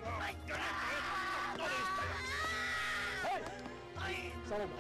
Näinkö näkyy todistajaksi? Hei! Salmo!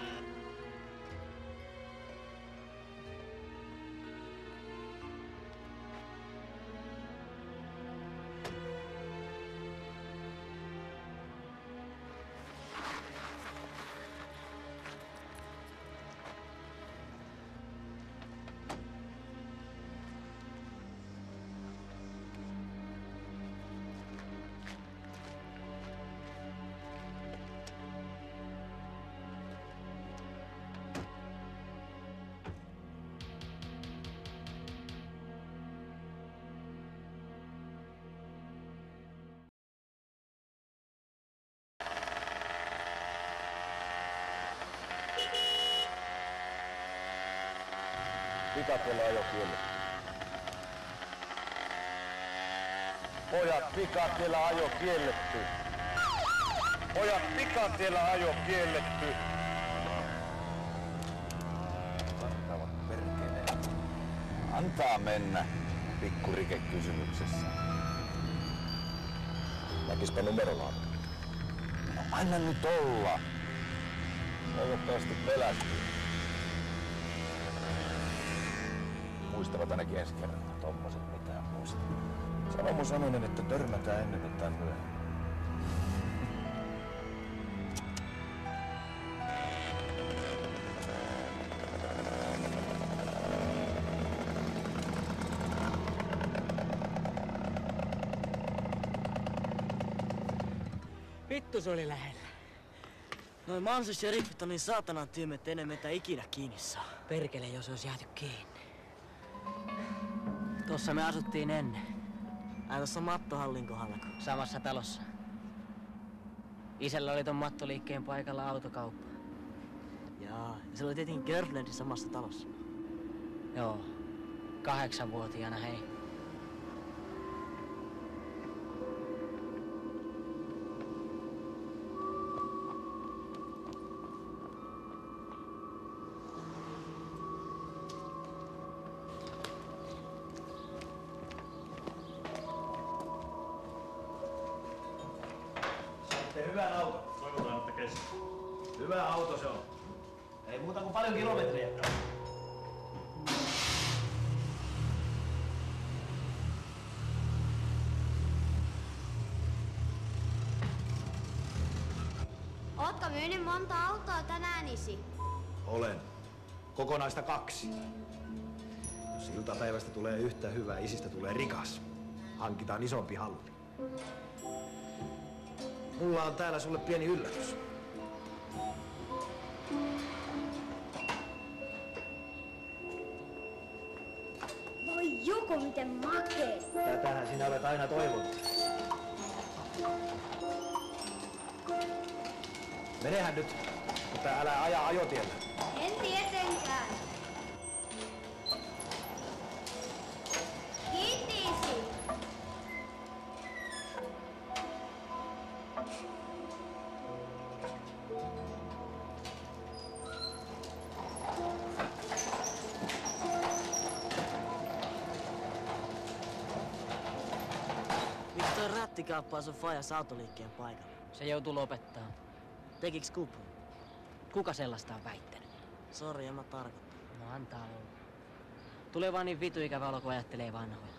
Pikatiellä ajo kielletty. Pojat, pikatiellä ajo kielletty. Pojat, pikatiellä ajo kielletty. Vartaavat perkeleen. Antaa mennä, pikkurike kysymyksessä. Näkispä numerolaatikko. No anna nyt olla. Toivottavasti pelästyy. Muistavat ainakin ensi kerralla. Tommoset mitään muista. Salomo sanoinen, että törmätään ennen tai myöhemmin. Vittu se oli lähellä. Noin Manson sheriffit on niin saatanan tyhmä, ettei ne meitä ikinä kiinni saa. Perkele, jos olisi jääty kiinni. Tossa me asuttiin ennen. Ai tossa Mattohallin kohdalla. Samassa talossa. Isällä oli ton mattoliikkeen paikalla autokauppa. Jaa, ja se oli tietenkin Görlandi samassa talossa. Joo, 8-vuotiaana hei. Hyvän auto. Toivotaan, että kestää. Hyvä auto se on. Ei muuta kuin paljon kilometriä. Ootko myynyt monta autoa tänään, isi? Olen. Kokonaista 2. Jos iltapäivästä tulee yhtä hyvä, isistä tulee rikas. Hankitaan isompi halli. Mulla on täällä sulle pieni yllätys. Voi Juku, miten makee! Tätähän sinä olet aina toivonut. Menehän nyt, mutta älä aja ajotiellä. En tietenkään. Kiitti, isi! Miksi toi rätti kaappaa sun faijas autoliikkeen paikalla? Se joutuu lopettaa. Tekiks kupru? Kuka sellaista on väittänyt? Sori, en mä tarkoittanut. No antaa olla. Tulee vaan niin vitu ikävä olo, kun ajattelee vanhoja.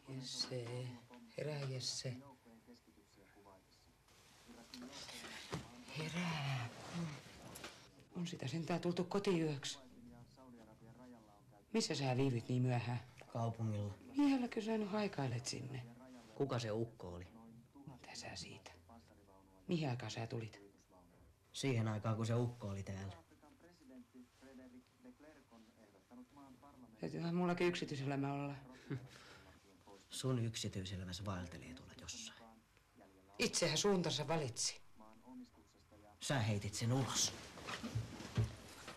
Jesse, herää Jesse. Herää. On sitä sentään tultu kotiyöksi. Missä sä viivyt niin myöhään? Kaupungilla. Miehälläkö sä nyt haikailet sinne? Kuka se ukko oli? Mitä sä siitä? Mihin aikaan sä tulit? Siihen aikaan, kun se ukko oli täällä. Täytyyhän mullakin yksityiselämä olla. Sun yksityiselämässä vaeltelee tuolla jossain. Itsehän suuntansa valitsi. Sä heitit sen ulos.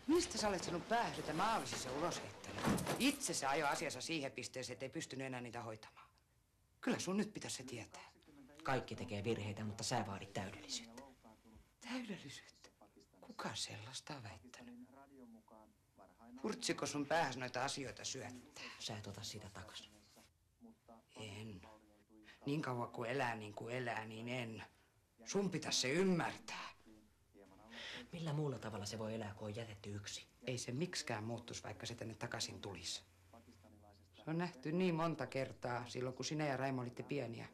Mistä sä olet sanonut päähän, että mä olisin se ulos heittänyt? Itse se ajoi asiassa siihen pisteeseen, ettei pystynyt enää niitä hoitamaan. Kyllä sun nyt pitäisi se tietää. Kaikki tekee virheitä, mutta sä vaadit täydellisyyttä. Täydellisyyttä? Kuka sellaista on väittänyt? Purtsiko sun päähäs noita asioita syöttää? Sä et ota sitä takas. En. Niin kauan kuin elää, niin en. Sun pitäisi se ymmärtää. Millä muulla tavalla se voi elää, kun on jätetty yksin? Ei se miksikään muuttuisi, vaikka se tänne takaisin tulisi. Se on nähty niin monta kertaa silloin, kun sinä ja Raimo olitte pieniä.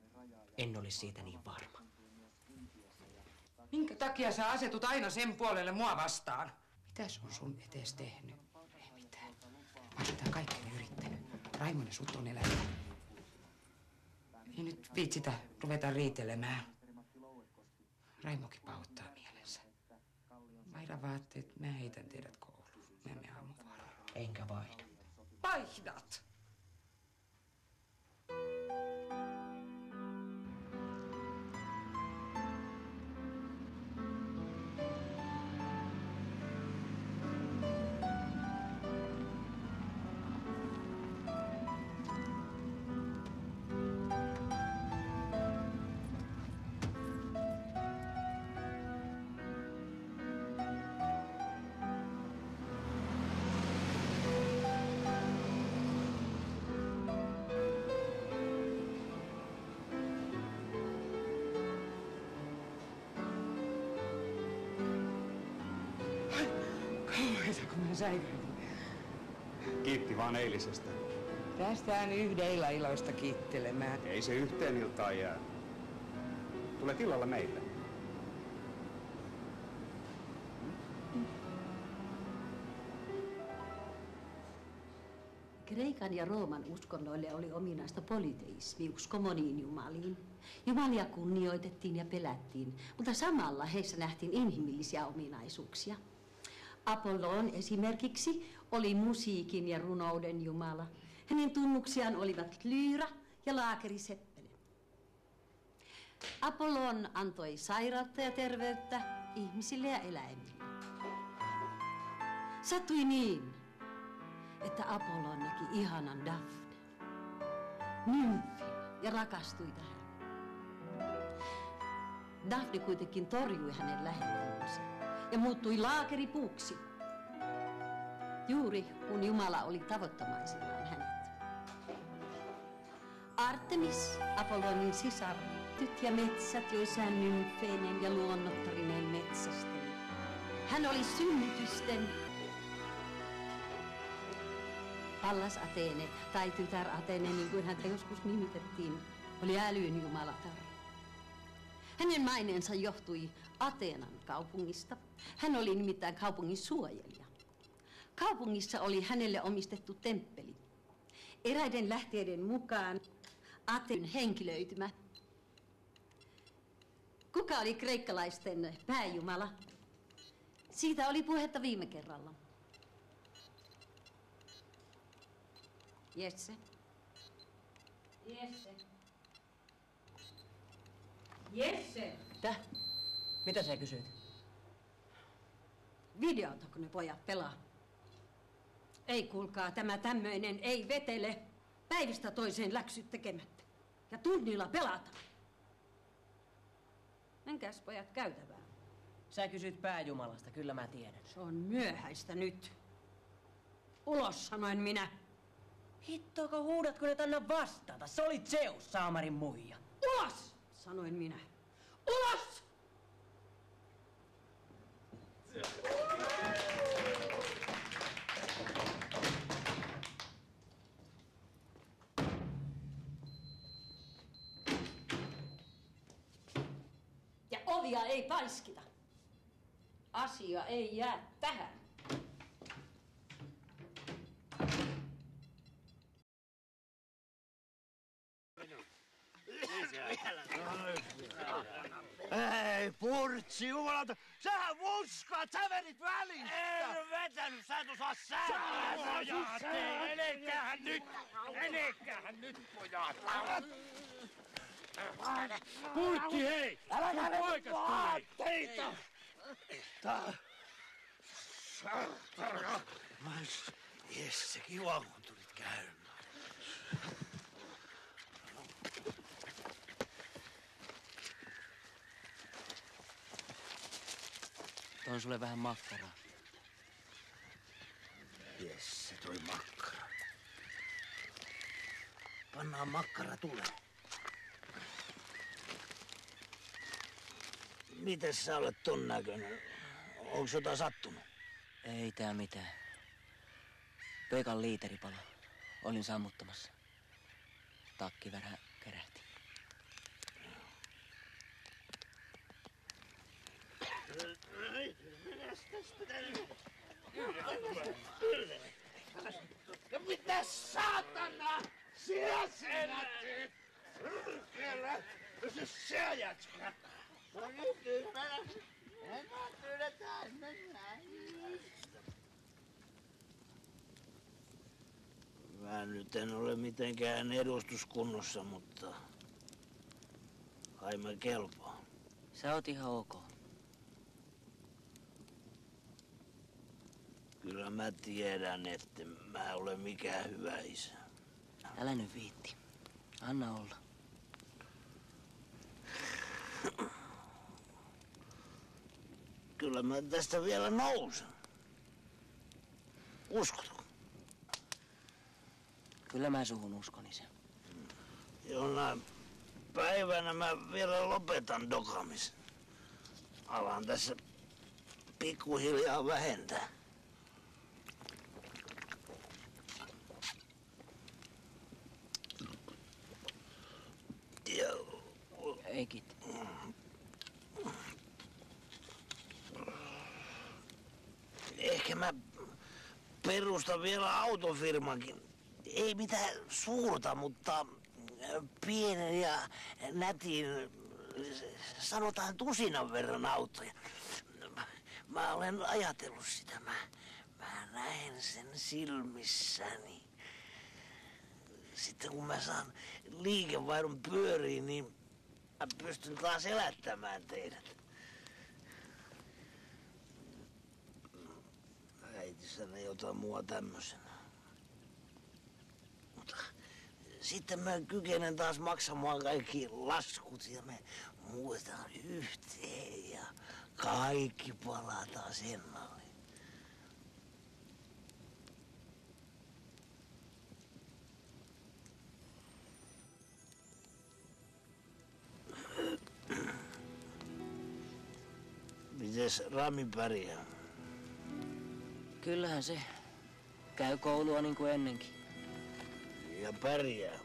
En olisi siitä niin varma. Minkä takia sä asetut aina sen puolelle mua vastaan? Mitä se on sun etees tehnyt? Ei mitään. Mä sitä kaikkeni yrittänyt. Raimon ja sut on elänyt. Ei nyt viitsitä ruveta riitelemään. Raimokin pahoittaa mielensä. Vaihda vaatteet, mä heitän teidät kouluun. Mä menen aamuvuoroon. Enkä vaihda. Vaihdat! Kun mä säikähdin. Kiitti vaan eilisestä. Päästään yhdellä iloista kiittelemään. Ei se yhteen iltaan jää. Tulet illalla meille. Kreikan ja Rooman uskonnoille oli ominaista polyteismi, usko moniin jumaliin. Jumalia kunnioitettiin ja pelättiin, mutta samalla heissä nähtiin inhimillisiä ominaisuuksia. Apollon esimerkiksi oli musiikin ja runouden jumala. Hänen tunnuksiaan olivat lyyrä ja laakeriseppele. Apollon antoi sairautta ja terveyttä ihmisille ja eläimille. Sattui niin, että Apollon näki ihanan Daphne, nymfin, ja rakastui tähän. Daphne kuitenkin torjui hänen lähettelönsä ja muuttui laakeripuuksi, juuri kun Jumala oli tavoittamaisillaan hänet. Artemis, Apollonin sisar, tyt ja metsät, joissa hän nymfeinen ja luonnottarinen metsästeli. Hän oli synnytysten Pallas Athene, tai tytär Athene, niin kuin häntä joskus nimitettiin, oli älyn jumalatar. Hänen maineensa johtui Ateenan kaupungista. Hän oli nimittäin kaupungin suojelija. Kaupungissa oli hänelle omistettu temppeli. Eräiden lähteiden mukaan Athen henkilöitymä. Kuka oli kreikkalaisten pääjumala? Siitä oli puhetta viime kerralla. Jesse. Jesse. Jesse! Täh? Mitä sä kysyit? Videotako ne pojat pelaa? Ei kuulkaa, tämä tämmöinen ei vetele. Päivistä toiseen läksyt tekemättä. Ja tunnilla pelata. Menkääs pojat käytävään. Sä kysyt pääjumalasta, kyllä mä tiedän. Se on myöhäistä nyt. Ulos, sanoin minä. Hittoako huudat, kun et anna vastata? Se oli Zeus, saamarin muija. Ulos, sanoin minä. Ulos! Ja ovia ei paiskita. Asia ei jää tähän. Ei, Purtsi, jumalauta! Sähän muskat! Sä vedit välistä! En vetänyt, sä et osaa pojat! Elekähän nyt! Elekähän nyt, pojat! Purtsi, hei! Älä poikas tulee! Jesse, kiva kun tulit käymään. Toin sulle vähän makkaraa. Jesse, toi makkara. Pannaan makkara tulee. Mites sä olet ton näköinen? Onks jotain sattunut? Ei tää mitään. Peikan liiteri palo. Olin sammuttamassa. Takki vähän kärähti. Mitä saatana? Sinä teet? Kyllä. Se ajat. No nyt pyydetään. Mä nyt en ole mitenkään edustuskunnossa, mutta kai mä kelpaan. Sä oot ihan ok. Kyllä mä tiedän, että mä olen mikään hyvä isä. Älä nyt viitti. Anna olla. Kyllä mä tästä vielä nousen. Uskotko? Kyllä mä suhun uskon, isä. Jonain päivänä mä vielä lopetan dokaamisen. Alan tässä pikkuhiljaa vähentää. Ei kiitti. Ehkä mä perustan vielä autofirmankin. Ei mitään suurta, mutta pienen ja nätin, sanotaan tusinan verran autoja. Mä olen ajatellut sitä. Mä näen sen silmissäni. Sitten kun mä saan liikevaihdon pyöriin, niin mä pystyn taas elättämään teidät. Äiti sanoi jotain mua tämmöisenä. Mutta sitten mä kykenen taas maksamaan kaikki laskut ja me muutetaan yhteen ja kaikki palataan ennalleen. Mites Rami pärjää? Kyllähän se käy koulua niin kuin ennenkin. Ja pärjää.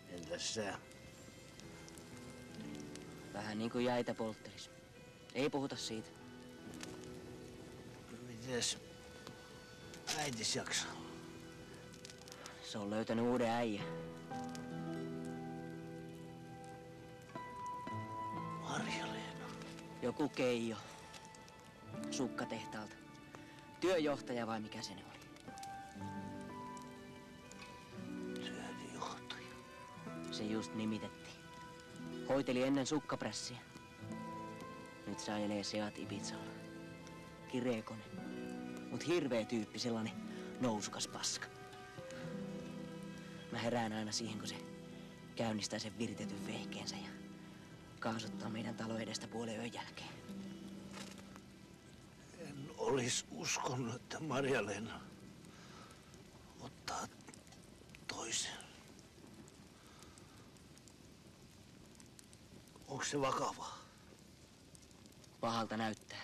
Entäs sä? Vähän niin kuin jäitä polttelis. Ei puhuta siitä. Mites äitis jaksaa? Se on löytänyt uuden äijän. Marja-Leena. Joku Keijo. Sukkatehtaalta. Työjohtaja vai mikä se ne oli? Työjohtaja. Se just nimitettiin. Hoiteli ennen sukkaprässiä. Nyt se ajelee Seat Ibizalla. Kireekonen. Mut hirveä tyyppi, sellainen nousukas paska. Mä herään aina siihen, kun se käynnistää sen viritetyn vehkeensä ja kaasuttaa meidän talo edestä puolen yön jälkeen. En olis uskonut, että Marja-Leena ottaa toisen. Onko se vakavaa? Pahalta näyttää.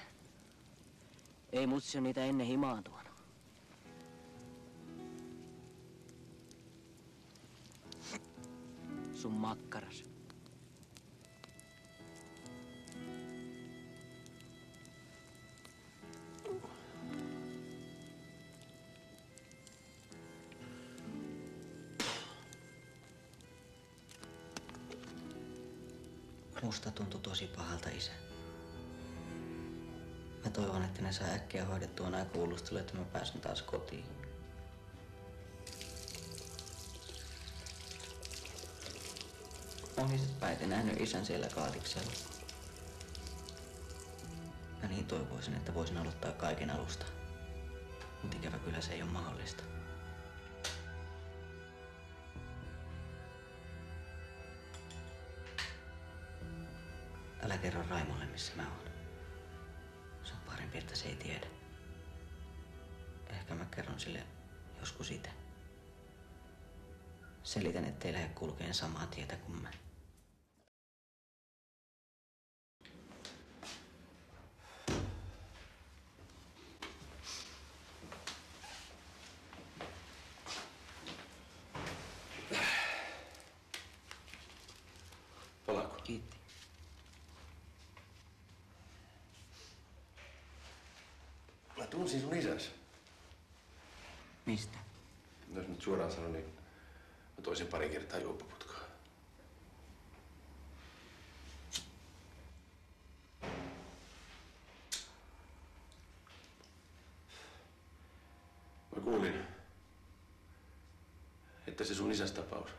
Ei mutsi on niitä ennen himaan tuonut. Sun makkaras. Musta tuntui tosi pahalta, isä. Mä toivon, että ne saa äkkiä hoidettua nää kuulustelut, että mä pääsen taas kotiin. Olisit päitä nähnyt isän siellä kaatiksella. Mä niin toivoisin, että voisin aloittaa kaiken alusta. Mut ikävä kyllä se ei ole mahdollista. Älä kerro Raimolle, missä mä oon. Se on parempi, että se ei tiedä. Ehkä mä kerron sille joskus itse. Selitän, ettei lähde kulkeen samaa tietä kuin mä. Palaako? Kiitti. Mä tunsin sun isäs. Mistä? Jos nyt suoraan sanon, niin mä toisin pari kertaa juoppaputkaa. Mä kuulin, että se sun isäs tapaus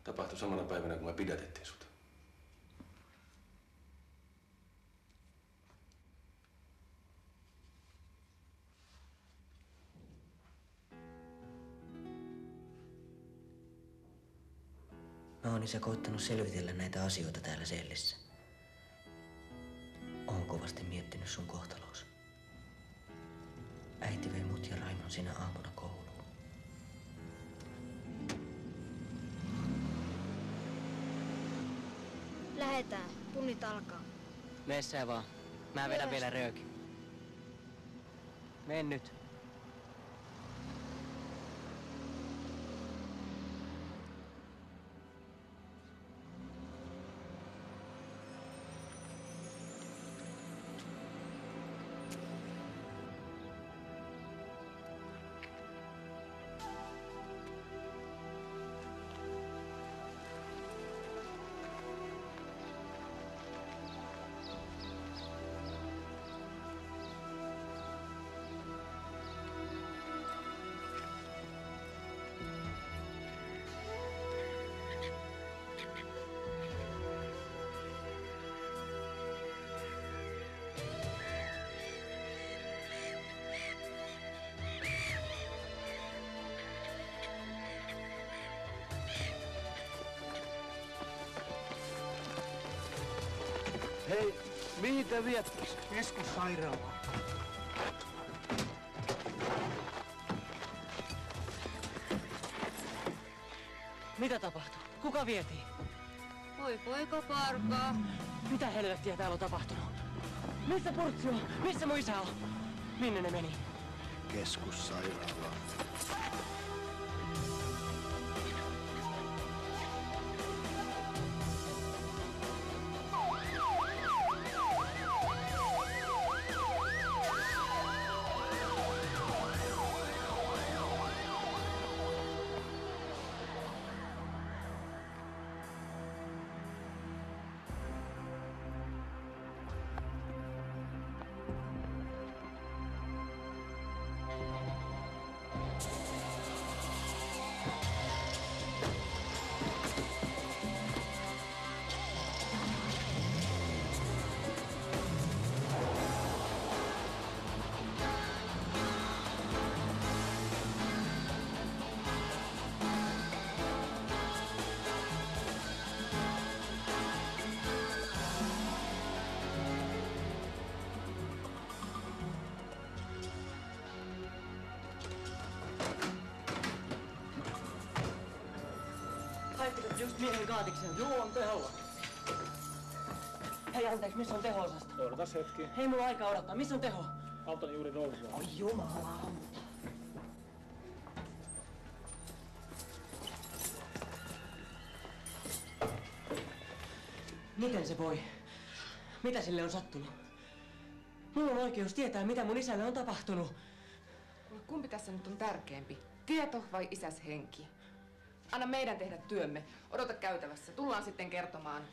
tapahtui samana päivänä, kun me pidätettiin sut. Mä oon isä koittanut selvitellä näitä asioita täällä sellissä. Oon kovasti miettinyt sun kohtalos. Äiti vei mut ja Raimon sinä aamuna kouluun. Lähetään. Tunnit alkaa. Messää vaan. Mä vedän vielä röökin. Men nyt. Hei, mihin te viettäis? Keskussairaalaan. Mitä tapahtui? Kuka vietiin? Oi poika Parka. Mitä helvettiä täällä on tapahtunut? Missä Purtsi on? Missä mun isä on? Minne ne meni? Keskussairaalaan. Haitteko just miehen kaatikseen? Juu, on teholla. Hei, anteeksi, missä on teho-osasto? Odotas hetki. Hei, mulla on aikaa odottaa. Missä on teho? Auton juuri nousua. Oi jumala. Miten se voi? Mitä sille on sattunut? Mulla on oikeus tietää, mitä mun isälle on tapahtunut. Kumpi tässä nyt on tärkeämpi? Tieto vai isäs henki? Anna meidän tehdä työmme. Odota käytävässä. Tullaan sitten kertomaan.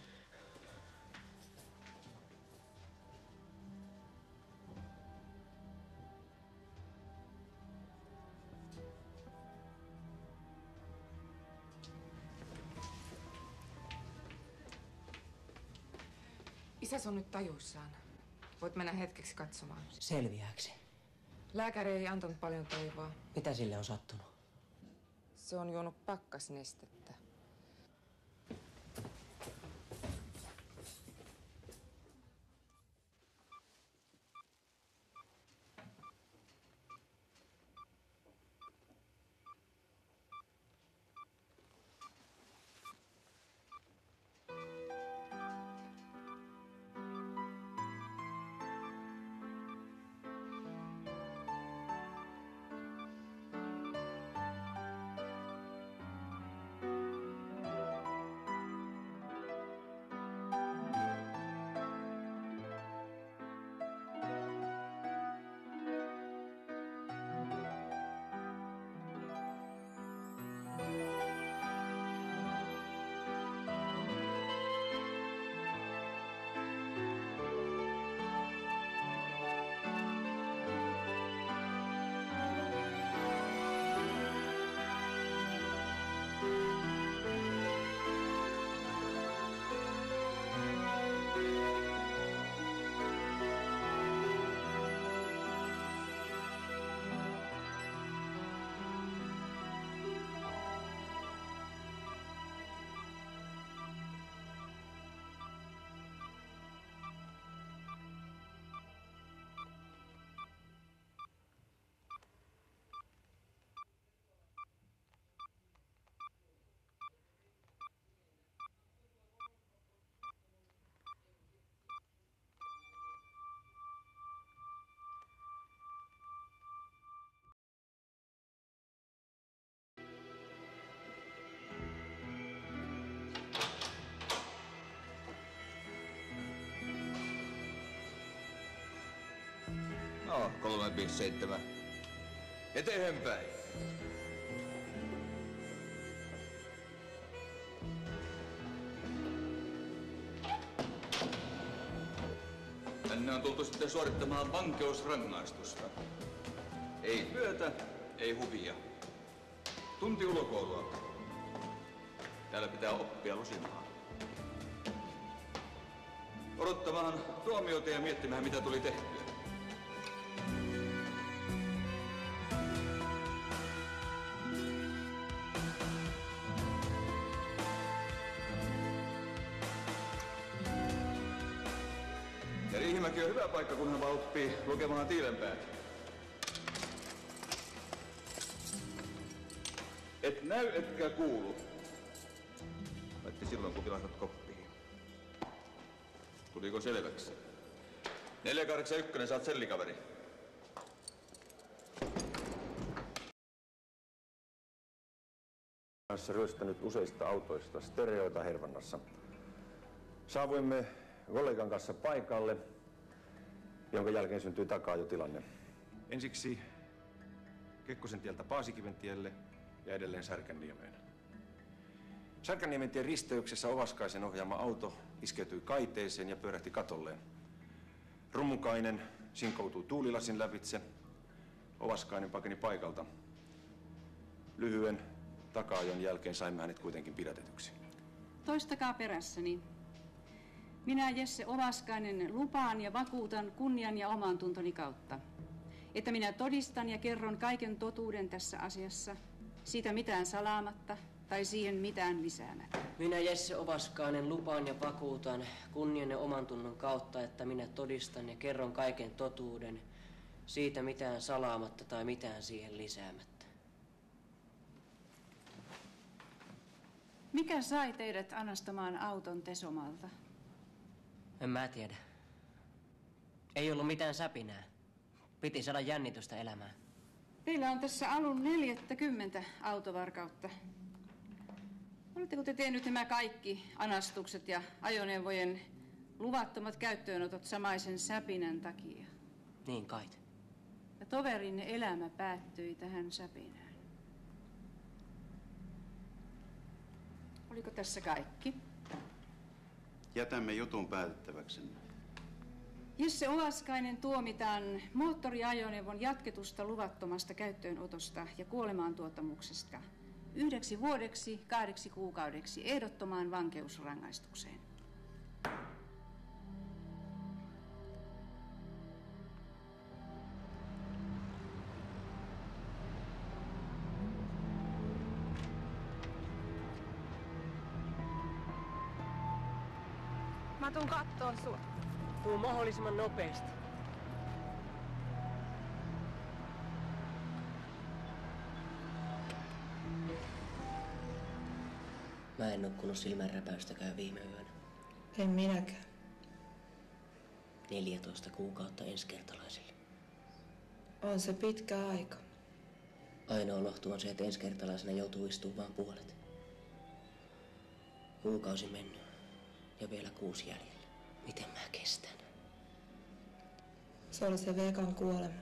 Isäs on nyt tajuissaan. Voit mennä hetkeksi katsomaan. Selviääksi. Lääkäri ei antanut paljon toivoa. Mitä sille on sattunut? Se on juonut pakkasnestettä. No, 357. Eteenpäin. Tänne on tultu sitten suorittamaan vankeusrangaistusta. Ei työtä, ei huvia. Tunti ulkoilua. Täällä pitää oppia lusimaan. Odottamaan tuomiota ja miettimään, mitä tuli tehtyä. Ja Riihimäki on hyvä paikka, kun hän vaan oppii lukemaan tiilenpäät. Et näy etkä kuulu. Laitti silloin, kun vilahdut koppiin. Tuliko selväksi? 481, saat sellikaveri. Kanssa ryöstänyt useista autoista stereoita Hervannassa. Saavuimme kollegan kanssa paikalle, jonka jälkeen syntyi takaajotilanne. Ensiksi Kekkosen tieltä Paasikiven tielle ja edelleen Särkänniemeen. Särkänniemen tien risteyksessä Ovaskaisen ohjaama auto iskeytyi kaiteeseen ja pyörähti katolleen. Rummukainen sinkoutui tuulilasin lävitse. Ovaskainen pakeni paikalta. Lyhyen takaajon jälkeen saimme hänet kuitenkin pidätetyksi. Toistakaa perässäni. Minä, Jesse Ovaskainen, lupaan ja vakuutan kunnian ja oman tuntoni kautta, että minä todistan ja kerron kaiken totuuden tässä asiassa, siitä mitään salaamatta tai siihen mitään lisäämättä. Minä, Jesse Ovaskainen, lupaan ja vakuutan kunnian ja oman tunnon kautta, että minä todistan ja kerron kaiken totuuden, siitä mitään salaamatta tai mitään siihen lisäämättä. Mikä sai teidät anastamaan auton Tesomalta? En mä tiedä. Ei ollut mitään säpinää. Piti saada jännitystä elämään. Teillä on tässä alun 40 autovarkautta. Oletteko te tehnyt nämä kaikki anastukset ja ajoneuvojen luvattomat käyttöönotot samaisen säpinän takia? Niin kait. Ja toverinne elämä päättyi tähän säpinään. Oliko tässä kaikki? Jätämme jutun päätettäväksemme. Jesse Ovaskainen tuomitaan moottoriajoneuvon jatketusta luvattomasta käyttöönotosta ja kuolemaantuottamuksesta 1 vuodeksi 8 kuukaudeksi ehdottomaan vankeusrangaistukseen. Mä tuun kattoon sua. Tuu mahdollisimman nopeasti. Mä en nukkunut silmänräpäystäkään viime yönä. En minäkään. 14 kuukautta ensikertalaisille. On se pitkä aika. Ainoa lohtu on se, että ensikertalaisena joutuu istumaan vaan puolet. Kuukausi mennyt ja vielä 6 jäljellä. Miten mä kestän? Se oli se Vekan kuolema.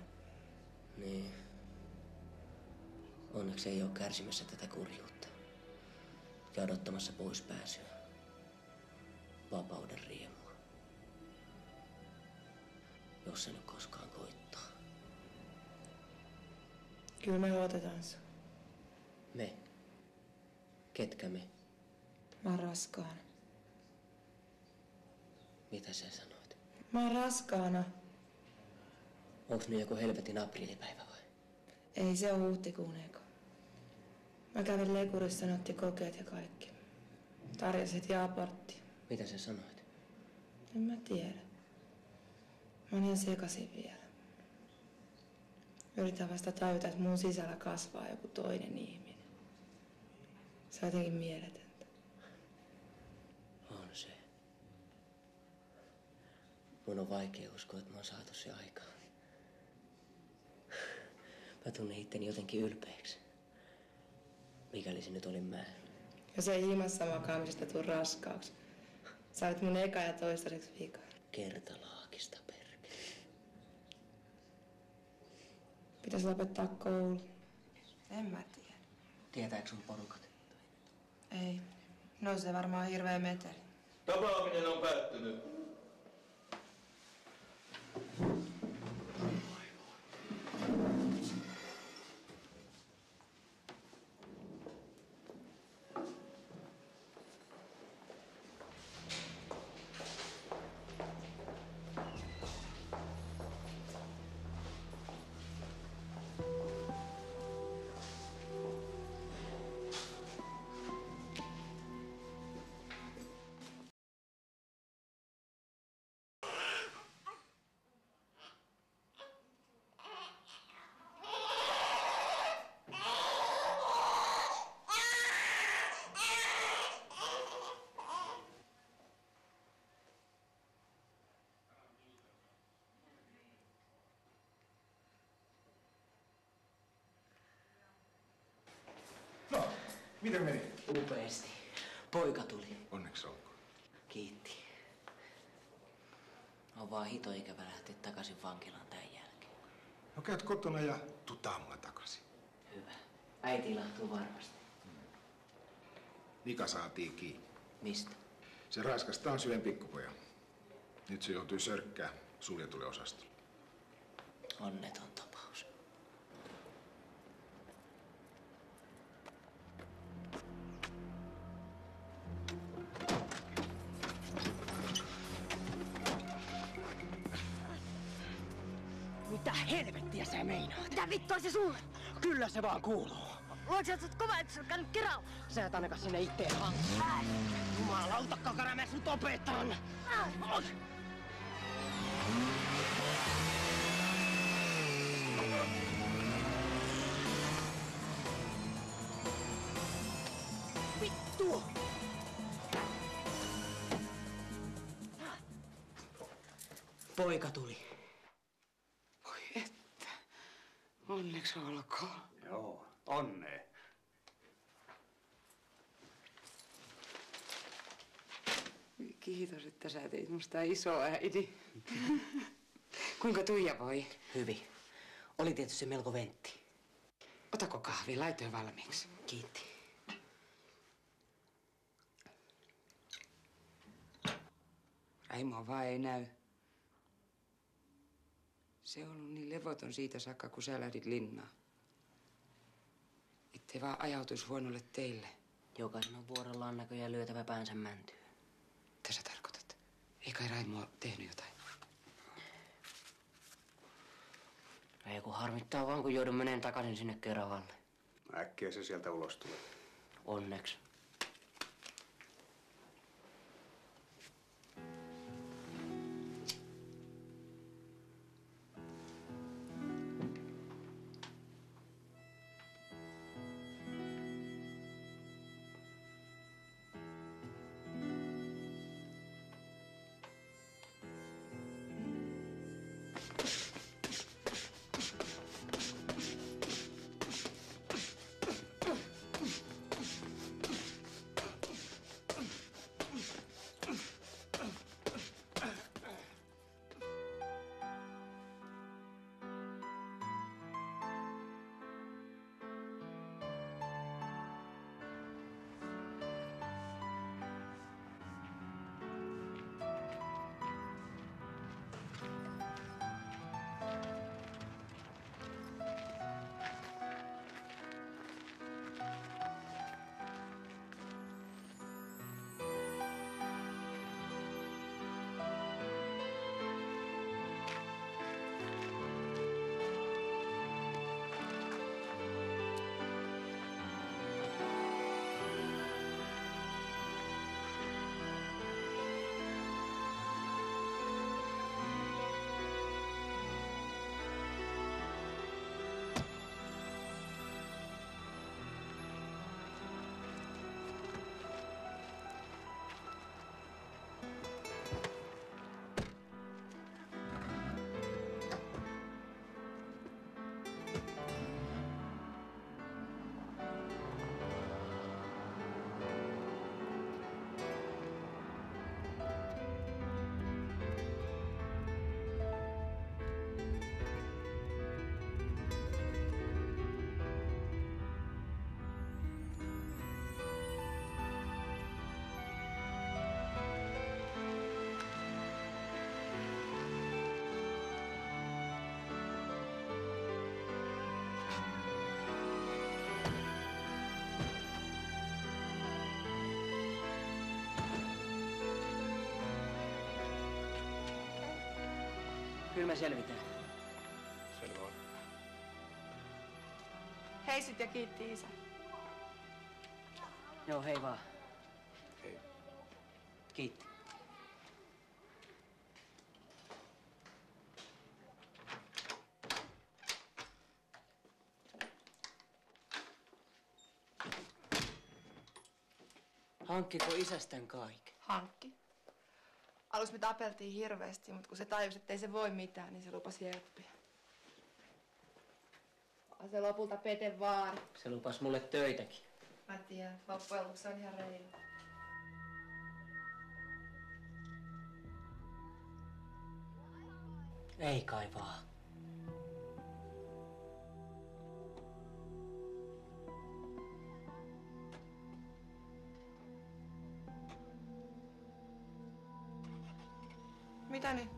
Niin. Onneksi ei ole kärsimässä tätä kurjuutta. Ja odottamassa pois pääsyä. Vapauden riemua. Jos se nyt koskaan koittaa. Kyllä me otetaan sua. Me? Ketkä me? Mä oon raskaana. Mitä sä sanoit? Mä oon raskaana. Onks nyt joku helvetin aprillipäivä vai? Ei se ole huhtikuun eka. Mä kävin lekurissa, ne otti kokeet ja kaikki. Tarjosit ja abortti. Mitä sä sanoit? En mä tiedä. Mä oon ihan sekasin vielä. Yritän vasta tajuta, että mun sisällä kasvaa joku toinen ihminen. Se on jotenkin mieletöntä. On se. Mun on vaikea uskoa, että mä oon saatu se aikaan. Mä tunnen itteni jotenkin ylpeäksi. Mikäli se nyt olin mä. Jos ei ilmassa makaamisesta tuu raskaaksi. Sä olet mun eka ja toistaiseksi vika. Kertalaakista perkele. pitäisi lopettaa koulu. En mä tiedä. Tietääkö sun porukat? Ei. No se varmaan hirveä meteli. Tapaaminen on päättynyt. Miten meni? Upeesti. Poika tuli. Onneksi olkoon. Kiitti. On vaan hito ikävä lähteä takaisin vankilaan tän jälkeen. No käyt kotona ja tuu aamulla takaisin. Hyvä. Äiti ilahtuu varmasti. Mika saatiin kiinni. Mistä? Se raiskasi Tansylen pikkupojan. Nyt se joutui sörkkää suljetulle osastolle. Onneton tapaus. Mitä helvettiä sä meinaat? Mitä vittua se sulle? Kyllä se vaan kuuluu. Luotsi, että sä oot kova, että sä oot käynyt kerralla. Sä et ainakaan sinne itteen hanki. Jumalauta, kakara, mä sut opetan. Vittu! Poika tuli. Oi että. Onneksi olkoon. Joo, onnea. Kiitos, että sä teit musta isoäidi. Kuinka Tuija voi? Hyvin. Oli tietysti melko ventti. Otako kahvi? Laitoin valmiiksi. Kiitti. Raimo vaan ei näy. Se on ollut niin levoton siitä saakka, kun sä lähdit linnaan. Ettei vaan ajautuisi huonolle teille. Jokaisen on vuorollaan näköjään lyötävä päänsä mäntyyn. Mitä sä tarkoitat? Ei kai Raimo ole tehnyt jotain? Ei kun harmittaa vaan, kun joudun menemään takaisin sinne Keravalle. Äkkiä se sieltä ulos tulee. Onneksi. Kyllä me selvitään. Selvä on. Heisit ja kiitti isä. Joo, hei vaan. Hei. Kiitti. Hankkiko isästän kaiken? Hankki. Aluksi me tapeltiin hirveästi, mutta kun se tajusi, ettei se voi mitään, niin se lupasi jeppiä. Se lopulta pete vaari. Se lupasi mulle töitäkin. Mä tiedän, loppujen lopuksi se on ihan reilu. Ei kai vaan. Mitä nyt?